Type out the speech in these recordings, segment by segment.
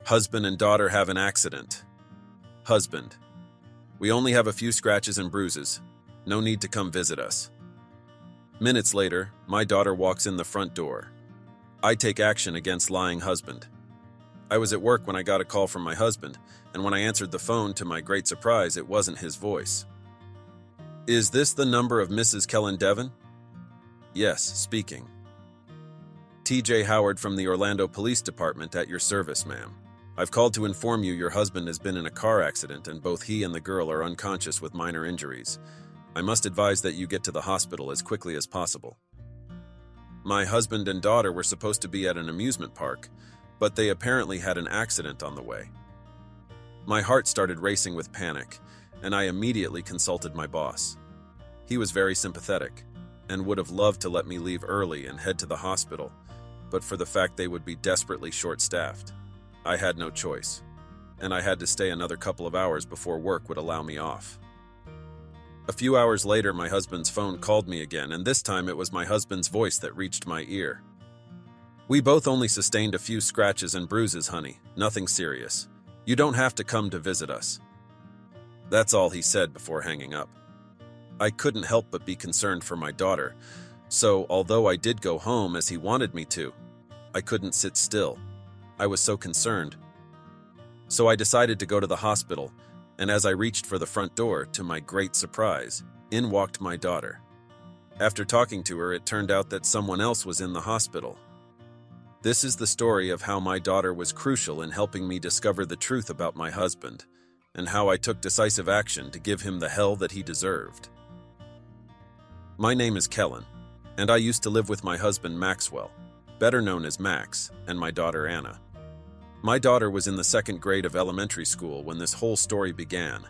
Husband and daughter have an accident. Husband: we only have a few scratches and bruises. No need to come visit us. Minutes later, my daughter walks in the front door. I take action against lying husband. I was at work when I got a call from my husband, and when I answered the phone, to my great surprise, it wasn't his voice. Is this the number of Mrs. Kellen Devon? Yes, speaking. TJ Howard from the Orlando Police Department at your service, ma'am. I've called to inform you your husband has been in a car accident and both he and the girl are unconscious with minor injuries. I must advise that you get to the hospital as quickly as possible. My husband and daughter were supposed to be at an amusement park, but they apparently had an accident on the way. My heart started racing with panic, and I immediately consulted my boss. He was very sympathetic and would have loved to let me leave early and head to the hospital, but for the fact they would be desperately short-staffed. I had no choice, and I had to stay another couple of hours before work would allow me off. A few hours later, my husband's phone called me again, and this time it was my husband's voice that reached my ear. We both only sustained a few scratches and bruises, honey. Nothing serious. You don't have to come to visit us. That's all he said before hanging up. I couldn't help but be concerned for my daughter, so although I did go home as he wanted me to, I couldn't sit still. I was so concerned. So I decided to go to the hospital, and as I reached for the front door, to my great surprise, in walked my daughter. After talking to her, it turned out that someone else was in the hospital. This is the story of how my daughter was crucial in helping me discover the truth about my husband, and how I took decisive action to give him the hell that he deserved. My name is Kellen, and I used to live with my husband Maxwell, better known as Max, and my daughter Anna. My daughter was in the 2nd grade of elementary school when this whole story began,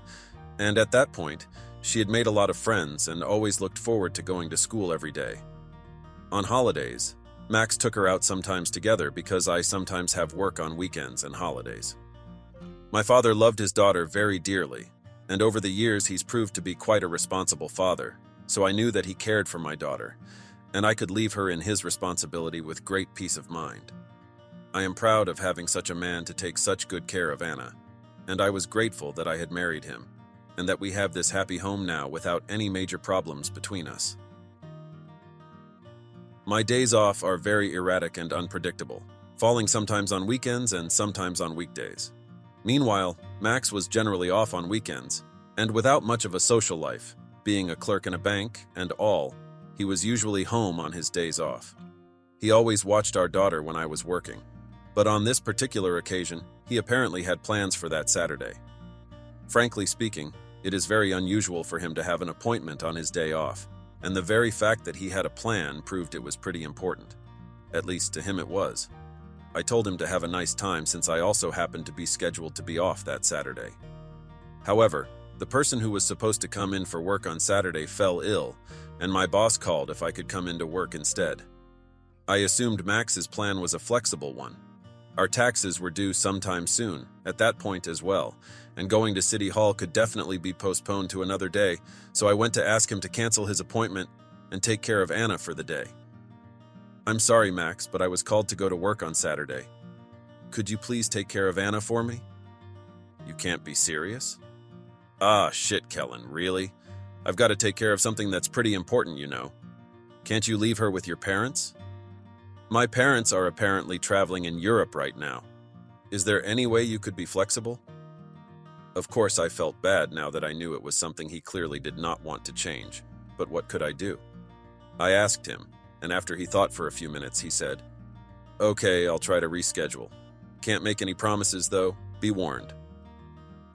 and at that point, she had made a lot of friends and always looked forward to going to school every day. On holidays, Max took her out sometimes together because I sometimes have work on weekends and holidays. My father loved his daughter very dearly, and over the years he's proved to be quite a responsible father, so I knew that he cared for my daughter, and I could leave her in his responsibility with great peace of mind. I am proud of having such a man to take such good care of Anna, and I was grateful that I had married him, and that we have this happy home now without any major problems between us. My days off are very erratic and unpredictable, falling sometimes on weekends and sometimes on weekdays. Meanwhile, Max was generally off on weekends, and without much of a social life, being a clerk in a bank and all, he was usually home on his days off. He always watched our daughter when I was working, but on this particular occasion, he apparently had plans for that Saturday. Frankly speaking, it is very unusual for him to have an appointment on his day off, and the very fact that he had a plan proved it was pretty important. At least to him it was. I told him to have a nice time since I also happened to be scheduled to be off that Saturday. However, the person who was supposed to come in for work on Saturday fell ill, and my boss called if I could come into work instead. I assumed Max's plan was a flexible one. Our taxes were due sometime soon, at that point as well, and going to City Hall could definitely be postponed to another day, so I went to ask him to cancel his appointment and take care of Anna for the day. I'm sorry, Max, but I was called to go to work on Saturday. Could you please take care of Anna for me? You can't be serious? Ah, shit, Kellen, really? I've got to take care of something that's pretty important, you know. Can't you leave her with your parents? My parents are apparently traveling in Europe right now. Is there any way you could be flexible? Of course, I felt bad now that I knew it was something he clearly did not want to change, but what could I do? I asked him, and after he thought for a few minutes, he said, "Okay, I'll try to reschedule. Can't make any promises though, be warned."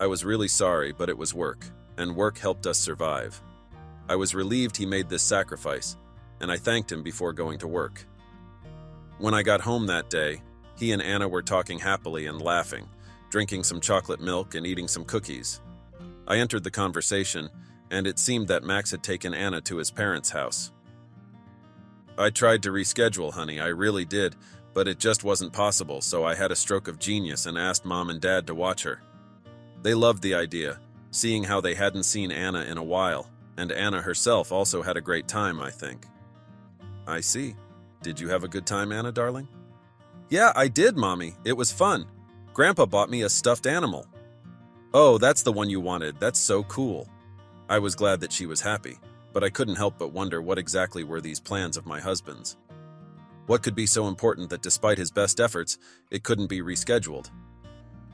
I was really sorry, but it was work, and work helped us survive. I was relieved he made this sacrifice, and I thanked him before going to work. When I got home that day, he and Anna were talking happily and laughing, drinking some chocolate milk and eating some cookies. I entered the conversation, and it seemed that Max had taken Anna to his parents' house. I tried to reschedule, honey, I really did, but it just wasn't possible, so I had a stroke of genius and asked Mom and Dad to watch her. They loved the idea, seeing how they hadn't seen Anna in a while, and Anna herself also had a great time, I think. I see. Did you have a good time, Anna, darling? Yeah, I did, Mommy. It was fun. Grandpa bought me a stuffed animal. Oh, that's the one you wanted. That's so cool. I was glad that she was happy, but I couldn't help but wonder what exactly were these plans of my husband's. What could be so important that despite his best efforts, it couldn't be rescheduled?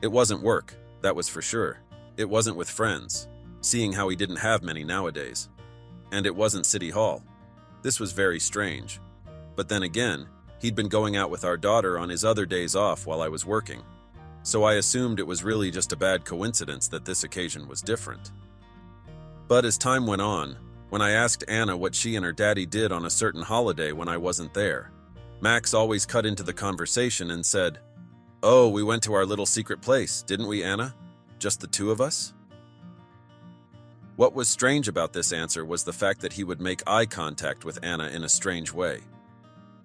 It wasn't work, that was for sure. It wasn't with friends, seeing how he didn't have many nowadays. And it wasn't City Hall. This was very strange. But then again, he'd been going out with our daughter on his other days off while I was working. So I assumed it was really just a bad coincidence that this occasion was different. But as time went on, when I asked Anna what she and her daddy did on a certain holiday when I wasn't there, Max always cut into the conversation and said, "Oh, we went to our little secret place, didn't we, Anna? Just the two of us?" What was strange about this answer was the fact that he would make eye contact with Anna in a strange way.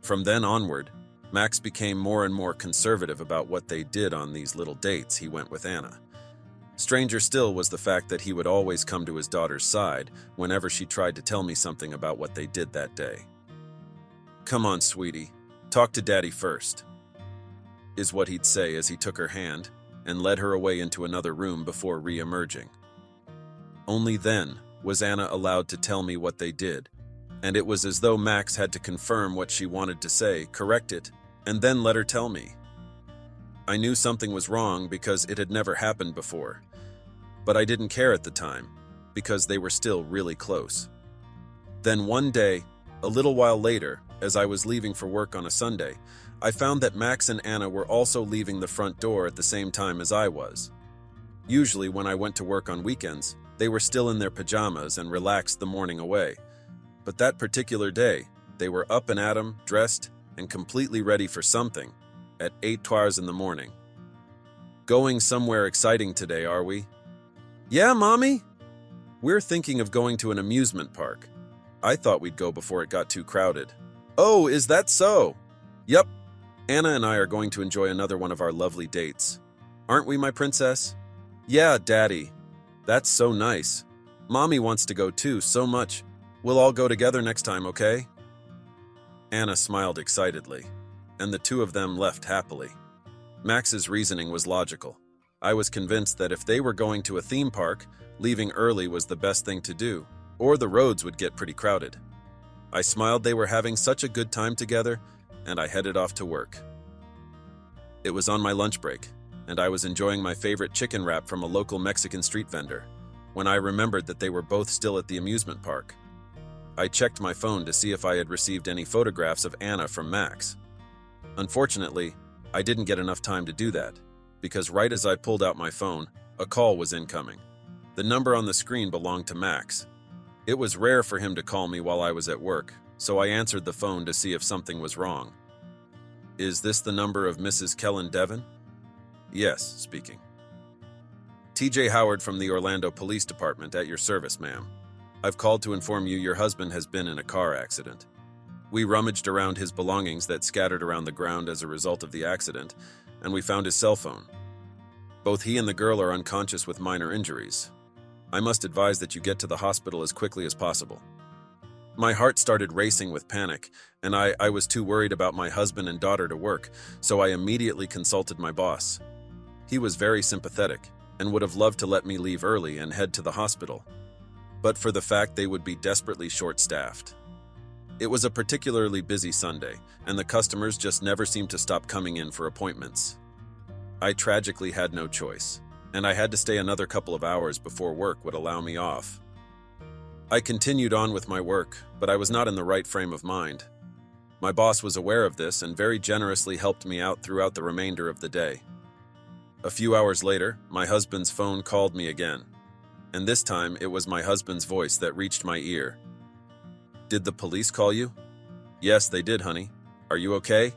From then onward, Max became more and more conservative about what they did on these little dates he went with Anna. Stranger still was the fact that he would always come to his daughter's side whenever she tried to tell me something about what they did that day. "Come on, sweetie, talk to Daddy first," is what he'd say as he took her hand and led her away into another room before re-emerging. Only then was Anna allowed to tell me what they did, and it was as though Max had to confirm what she wanted to say, correct it, and then let her tell me. I knew something was wrong because it had never happened before, but I didn't care at the time because they were still really close. Then one day, a little while later, as I was leaving for work on a Sunday, I found that Max and Anna were also leaving the front door at the same time as I was. Usually when I went to work on weekends, they were still in their pajamas and relaxed the morning away. But that particular day, they were up and at 'em, dressed, and completely ready for something, at 8 in the morning. "Going somewhere exciting today, are we?" "Yeah, Mommy? We're thinking of going to an amusement park. I thought we'd go before it got too crowded." "Oh, is that so?" "Yep. Anna and I are going to enjoy another one of our lovely dates. Aren't we, my princess?" "Yeah, Daddy. That's so nice. Mommy wants to go too, so much. We'll all go together next time, okay?" Anna smiled excitedly, and the two of them left happily. Max's reasoning was logical. I was convinced that if they were going to a theme park, leaving early was the best thing to do, or the roads would get pretty crowded. I smiled they were having such a good time together, and I headed off to work. It was on my lunch break, and I was enjoying my favorite chicken wrap from a local Mexican street vendor, when I remembered that they were both still at the amusement park. I checked my phone to see if I had received any photographs of Anna from Max. Unfortunately, I didn't get enough time to do that, because right as I pulled out my phone, a call was incoming. The number on the screen belonged to Max. It was rare for him to call me while I was at work, so I answered the phone to see if something was wrong. "Is this the number of Mrs. Kellen Devon?" "Yes, speaking." "TJ Howard from the Orlando Police Department at your service, ma'am. I've called to inform you your husband has been in a car accident. We rummaged around his belongings that scattered around the ground as a result of the accident, and we found his cell phone. Both he and the girl are unconscious with minor injuries. I must advise that you get to the hospital as quickly as possible." My heart started racing with panic, and I was too worried about my husband and daughter to work, so I immediately consulted my boss. He was very sympathetic and would have loved to let me leave early and head to the hospital, but for the fact they would be desperately short-staffed. It was a particularly busy Sunday, and the customers just never seemed to stop coming in for appointments. I tragically had no choice, and I had to stay another couple of hours before work would allow me off. I continued on with my work, but I was not in the right frame of mind. My boss was aware of this and very generously helped me out throughout the remainder of the day. A few hours later, my husband's phone called me again, and this time it was my husband's voice that reached my ear. "Did the police call you?" "Yes, they did, honey. Are you okay?"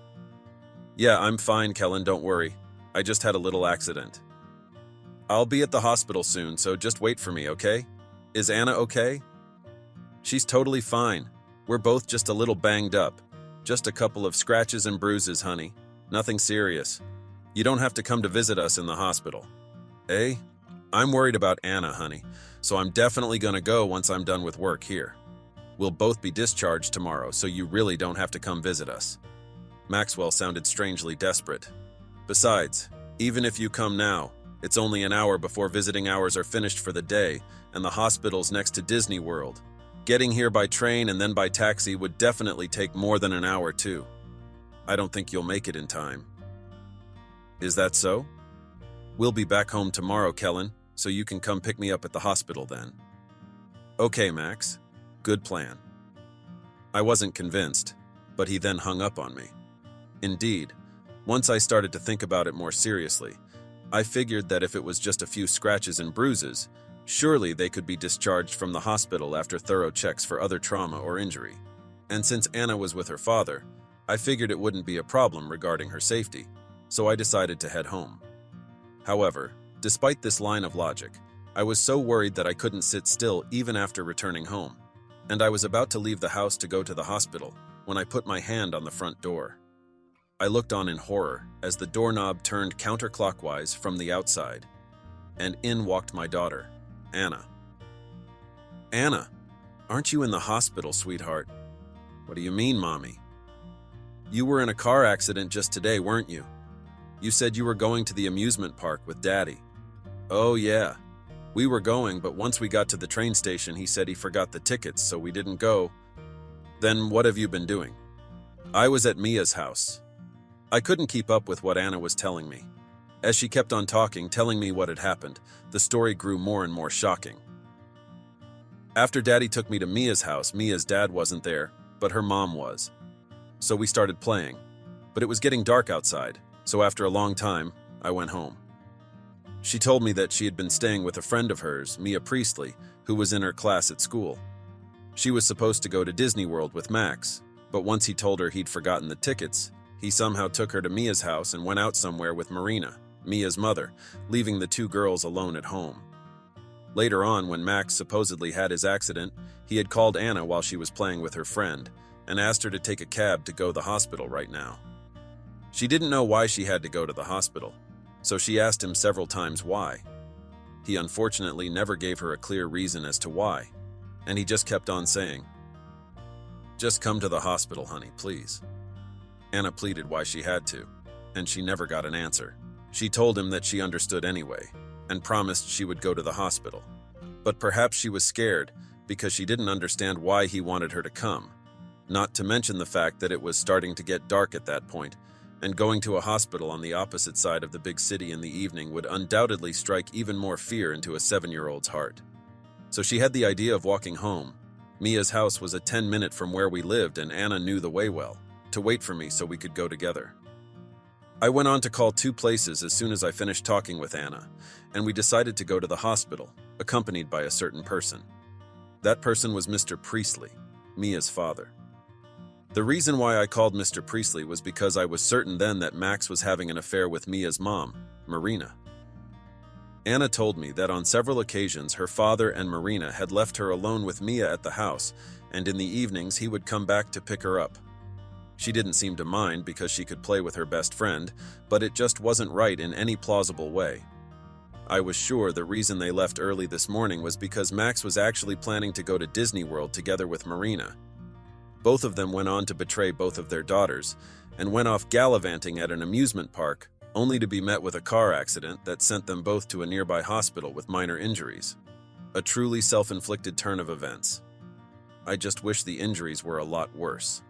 "Yeah, I'm fine, Kellen, don't worry. I just had a little accident." "I'll be at the hospital soon, so just wait for me, okay? Is Anna okay?" "She's totally fine. We're both just a little banged up. Just a couple of scratches and bruises, honey. Nothing serious. You don't have to come to visit us in the hospital." "Eh? I'm worried about Anna, honey, so I'm definitely gonna go once I'm done with work here. We'll both be discharged tomorrow, so you really don't have to come visit us." Maxwell sounded strangely desperate. Besides, Even if you come now, it's only an hour before visiting hours are finished for the day, and the hospital's next to Disney World. Getting here by train and then by taxi would definitely take more than an hour too. I don't think you'll make it in time. Is that so? We'll be back home tomorrow, Kellen, so you can come pick me up at the hospital then. Okay, Max. Good plan. I wasn't convinced, but he then hung up on me. Indeed, once I started to think about it more seriously, I figured that if it was just a few scratches and bruises, surely they could be discharged from the hospital after thorough checks for other trauma or injury. And since Anna was with her father, I figured it wouldn't be a problem regarding her safety, so I decided to head home. However, despite this line of logic, I was so worried that I couldn't sit still even after returning home, and I was about to leave the house to go to the hospital when I put my hand on the front door. I looked on in horror as the doorknob turned counterclockwise from the outside, and in walked my daughter, Anna. Anna, aren't you in the hospital, sweetheart? What do you mean, Mommy? You were in a car accident just today, weren't you? You said you were going to the amusement park with Daddy. Oh, yeah. We were going, but once we got to the train station, he said he forgot the tickets, so we didn't go. Then what have you been doing? I was at Mia's house. I couldn't keep up with what Anna was telling me. As she kept on talking, telling me what had happened, the story grew more and more shocking. After Daddy took me to Mia's house, Mia's dad wasn't there, but her mom was. So we started playing, but it was getting dark outside, so after a long time, I went home. She told me that she had been staying with a friend of hers, Mia Priestley, who was in her class at school. She was supposed to go to Disney World with Max, but once he told her he'd forgotten the tickets, he somehow took her to Mia's house and went out somewhere with Marina, Mia's mother, leaving the two girls alone at home. Later on, when Max supposedly had his accident, he had called Anna while she was playing with her friend and asked her to take a cab to go to the hospital right now. She didn't know why she had to go to the hospital, so she asked him several times why. He unfortunately never gave her a clear reason as to why, and he just kept on saying, "Just come to the hospital, honey, please." Anna pleaded why she had to, and she never got an answer. She told him that she understood anyway, and promised she would go to the hospital. But perhaps she was scared because she didn't understand why he wanted her to come, not to mention the fact that it was starting to get dark at that point, and going to a hospital on the opposite side of the big city in the evening would undoubtedly strike even more fear into a 7-year-old's heart. So she had the idea of walking home. Mia's house was a 10-minute from where we lived, and Anna knew the way well, to wait for me so we could go together. I went on to call 2 places as soon as I finished talking with Anna, and we decided to go to the hospital, accompanied by a certain person. That person was Mr. Priestley, Mia's father. The reason why I called Mr. Priestley was because I was certain then that Max was having an affair with Mia's mom, Marina. Anna told me that on several occasions her father and Marina had left her alone with Mia at the house, and in the evenings he would come back to pick her up. She didn't seem to mind because she could play with her best friend, but it just wasn't right in any plausible way. I was sure the reason they left early this morning was because Max was actually planning to go to Disney World together with Marina. Both of them went on to betray both of their daughters and went off gallivanting at an amusement park, only to be met with a car accident that sent them both to a nearby hospital with minor injuries. A truly self-inflicted turn of events. I just wish the injuries were a lot worse.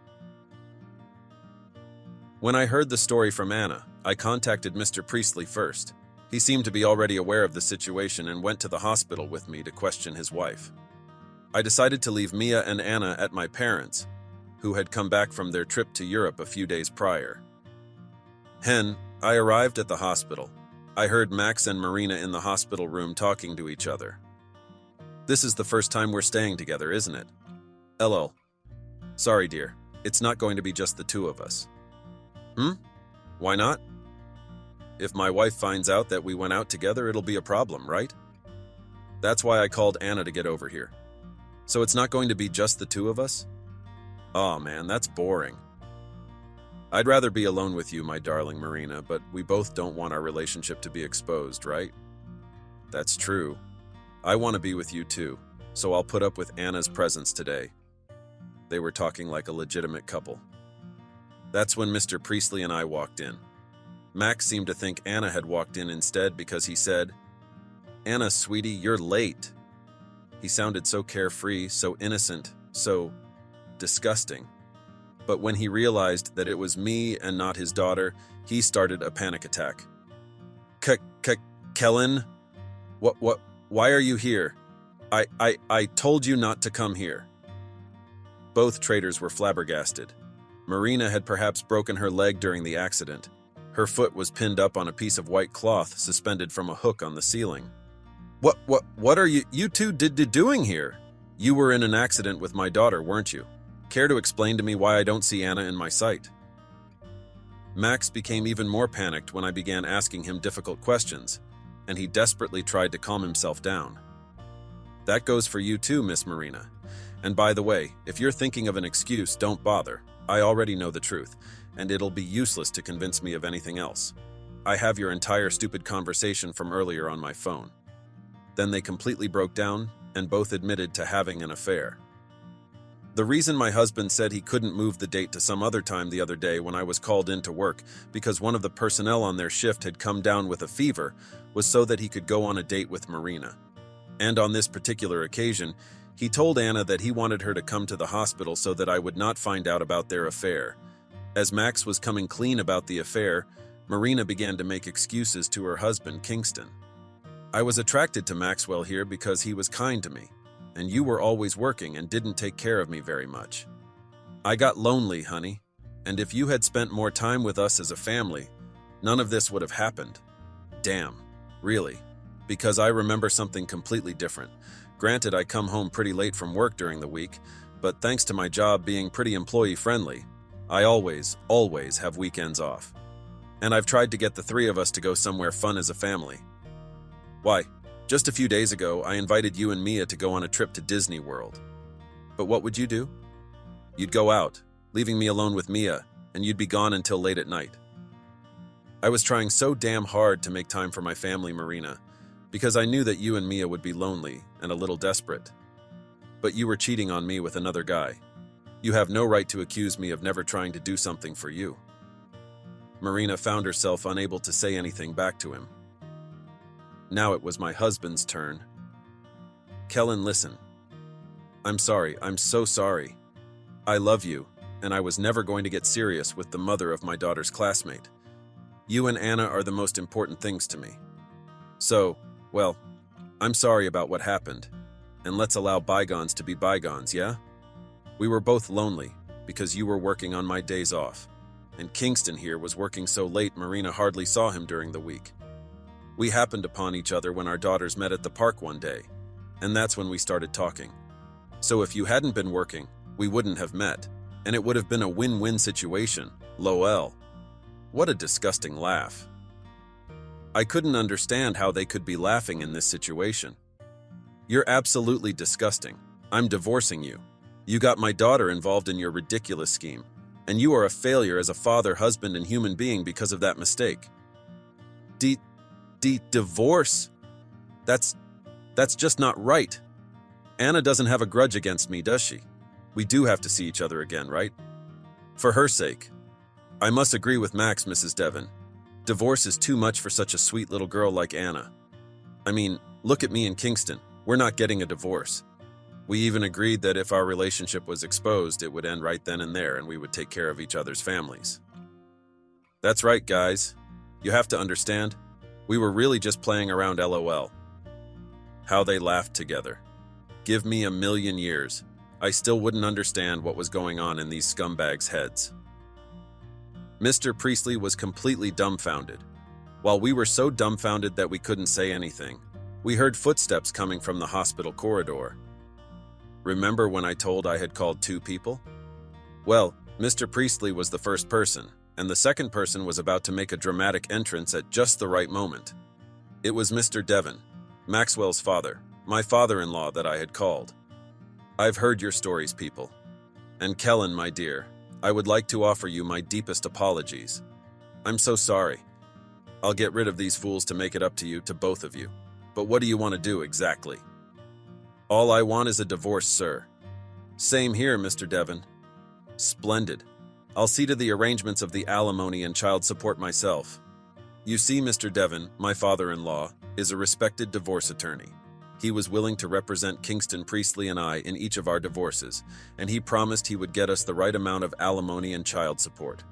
When I heard the story from Anna, I contacted Mr. Priestley first. He seemed to be already aware of the situation and went to the hospital with me to question his wife. I decided to leave Mia and Anna at my parents', who had come back from their trip to Europe a few days prior. I arrived at the hospital. I heard Max and Marina in the hospital room talking to each other. "This is the first time we're staying together, isn't it?" "LL. Sorry, dear. It's not going to be just the 2 of us." Why not? If my wife finds out that we went out together, it'll be a problem, right? That's why I called Anna to get over here. So it's not going to be just the 2 of us? Aw, man, that's boring. I'd rather be alone with you, my darling Marina, but we both don't want our relationship to be exposed, right? That's true. I want to be with you too, so I'll put up with Anna's presence today. They were talking like a legitimate couple. That's when Mr. Priestley and I walked in. Max seemed to think Anna had walked in instead because he said, "Anna, sweetie, you're late." He sounded so carefree, so innocent, so disgusting. But when he realized that it was me and not his daughter, he started a panic attack. Kellen? Why are you here? I told you not to come here." Both traitors were flabbergasted. Marina had perhaps broken her leg during the accident. Her foot was pinned up on a piece of white cloth suspended from a hook on the ceiling. What are you two doing here? You were in an accident with my daughter, weren't you? Care to explain to me why I don't see Anna in my sight? Max became even more panicked when I began asking him difficult questions, and he desperately tried to calm himself down. "That goes for you too, Miss Marina. And by the way, if you're thinking of an excuse, don't bother. I already know the truth, and it'll be useless to convince me of anything else. I have your entire stupid conversation from earlier on my phone." Then they completely broke down, and both admitted to having an affair. The reason my husband said he couldn't move the date to some other time the other day when I was called in to work because one of the personnel on their shift had come down with a fever was so that he could go on a date with Marina. And on this particular occasion, he told Anna that he wanted her to come to the hospital so that I would not find out about their affair. As Max was coming clean about the affair, Marina began to make excuses to her husband, Kingston. "I was attracted to Maxwell here because he was kind to me, and you were always working and didn't take care of me very much. I got lonely, honey, and if you had spent more time with us as a family, none of this would have happened." Damn, really, because I remember something completely different. Granted, I come home pretty late from work during the week, but thanks to my job being pretty employee-friendly, I always have weekends off. And I've tried to get the three of us to go somewhere fun as a family. Why, just a few days ago, I invited you and Mia to go on a trip to Disney World. But what would you do? You'd go out, leaving me alone with Mia, and you'd be gone until late at night. I was trying so damn hard to make time for my family, Marina, because I knew that you and Mia would be lonely and a little desperate. But you were cheating on me with another guy. You have no right to accuse me of never trying to do something for you. Marina found herself unable to say anything back to him. Now it was my husband's turn. "Kellen, listen. I'm sorry, I'm so sorry. I love you, and I was never going to get serious with the mother of my daughter's classmate. You and Anna are the most important things to me. So, well, I'm sorry about what happened, and let's allow bygones to be bygones, yeah? We were both lonely, because you were working on my days off, and Kingston here was working so late Marina hardly saw him during the week. We happened upon each other when our daughters met at the park one day, and that's when we started talking. So if you hadn't been working, we wouldn't have met, and it would have been a win-win situation, lol." What a disgusting laugh. I couldn't understand how they could be laughing in this situation. "You're absolutely disgusting. I'm divorcing you. You got my daughter involved in your ridiculous scheme, and you are a failure as a father, husband, and human being because of that mistake." Divorce? That's just not right. Anna doesn't have a grudge against me, does she? We do have to see each other again, right? For her sake. I must agree with Max, Mrs. Devon. Divorce is too much for such a sweet little girl like Anna. I mean, look at me and Kingston. We're not getting a divorce. We even agreed that if our relationship was exposed, it would end right then and there, and we would take care of each other's families. That's right, guys. You have to understand. We were really just playing around, lol. How they laughed together. Give me a million years. I still wouldn't understand what was going on in these scumbags' heads. Mr. Priestley was completely dumbfounded. While we were so dumbfounded that we couldn't say anything, we heard footsteps coming from the hospital corridor. Remember when I told I had called 2 people? Well, Mr. Priestley was the first person, and the second person was about to make a dramatic entrance at just the right moment. It was Mr. Devon, Maxwell's father, my father-in-law that I had called. I've heard your stories, people. And Kellen, my dear, I would like to offer you my deepest apologies. I'm so sorry. I'll get rid of these fools to make it up to you, to both of you. But what do you want to do exactly? All I want is a divorce, sir. Same here, Mr. Devon. Splendid. I'll see to the arrangements of the alimony and child support myself. You see, Mr. Devon, my father-in-law, is a respected divorce attorney. He was willing to represent Kingston Priestley and I in each of our divorces, and he promised he would get us the right amount of alimony and child support.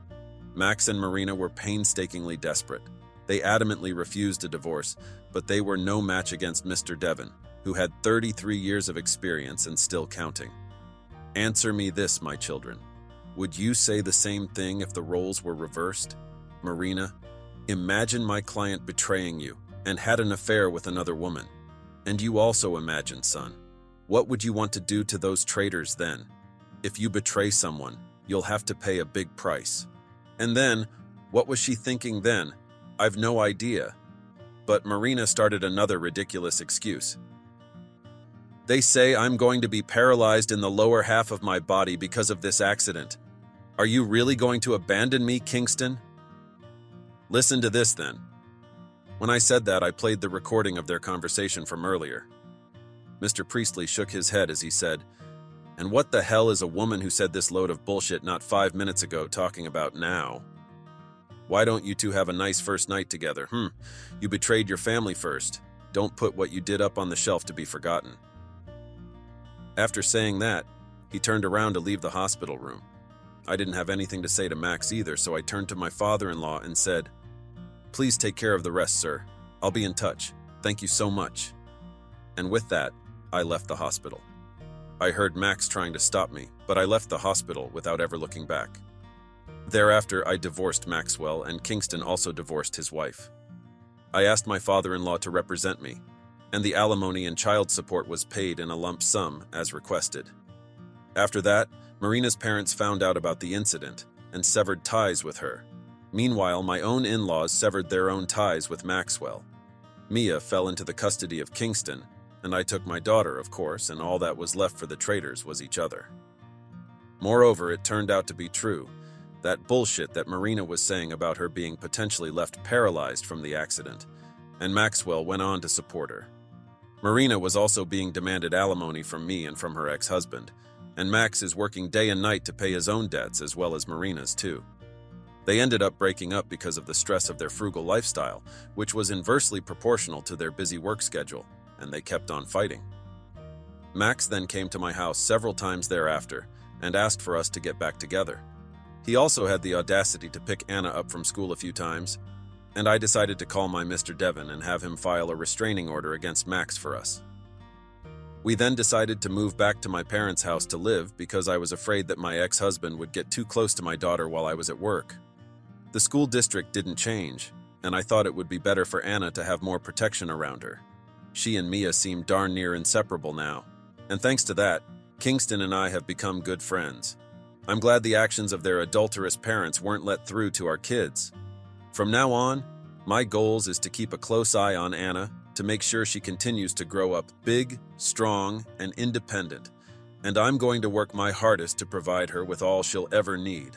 Max and Marina were painstakingly desperate. They adamantly refused a divorce, but they were no match against Mr. Devon, who had 33 years of experience and still counting. Answer me this, my children. Would you say the same thing if the roles were reversed? Marina, imagine my client betraying you and had an affair with another woman. And you also imagine, son. What would you want to do to those traitors then? If you betray someone, you'll have to pay a big price. And then, what was she thinking then? I've no idea. But Marina started another ridiculous excuse. They say I'm going to be paralyzed in the lower half of my body because of this accident. Are you really going to abandon me, Kingston? Listen to this then. When I said that, I played the recording of their conversation from earlier. Mr. Priestley shook his head as he said, "And what the hell is a woman who said this load of bullshit not 5 minutes ago talking about now? Why don't you two have a nice first night together? You betrayed your family first. Don't put what you did up on the shelf to be forgotten." After saying that, he turned around to leave the hospital room. I didn't have anything to say to Max either, so I turned to my father-in-law and said, "Please take care of the rest, sir. I'll be in touch. Thank you so much." And with that, I left the hospital. I heard Max trying to stop me, but I left the hospital without ever looking back. Thereafter, I divorced Maxwell, and Kingston also divorced his wife. I asked my father-in-law to represent me, and the alimony and child support was paid in a lump sum as requested. After that, Marina's parents found out about the incident and severed ties with her. Meanwhile, my own in-laws severed their own ties with Maxwell. Mia fell into the custody of Kingston, and I took my daughter, of course, and all that was left for the traitors was each other. Moreover, it turned out to be true. That bullshit that Marina was saying about her being potentially left paralyzed from the accident, and Maxwell went on to support her. Marina was also being demanded alimony from me and from her ex-husband, and Max is working day and night to pay his own debts as well as Marina's too. They ended up breaking up because of the stress of their frugal lifestyle, which was inversely proportional to their busy work schedule, and they kept on fighting. Max then came to my house several times thereafter and asked for us to get back together. He also had the audacity to pick Anna up from school a few times, and I decided to call my Mr. Devon and have him file a restraining order against Max for us. We then decided to move back to my parents' house to live because I was afraid that my ex-husband would get too close to my daughter while I was at work. The school district didn't change, and I thought it would be better for Anna to have more protection around her. She and Mia seem darn near inseparable now, and thanks to that, Kingston and I have become good friends. I'm glad the actions of their adulterous parents weren't let through to our kids. From now on, my goals is to keep a close eye on Anna to make sure she continues to grow up big, strong, and independent, and I'm going to work my hardest to provide her with all she'll ever need.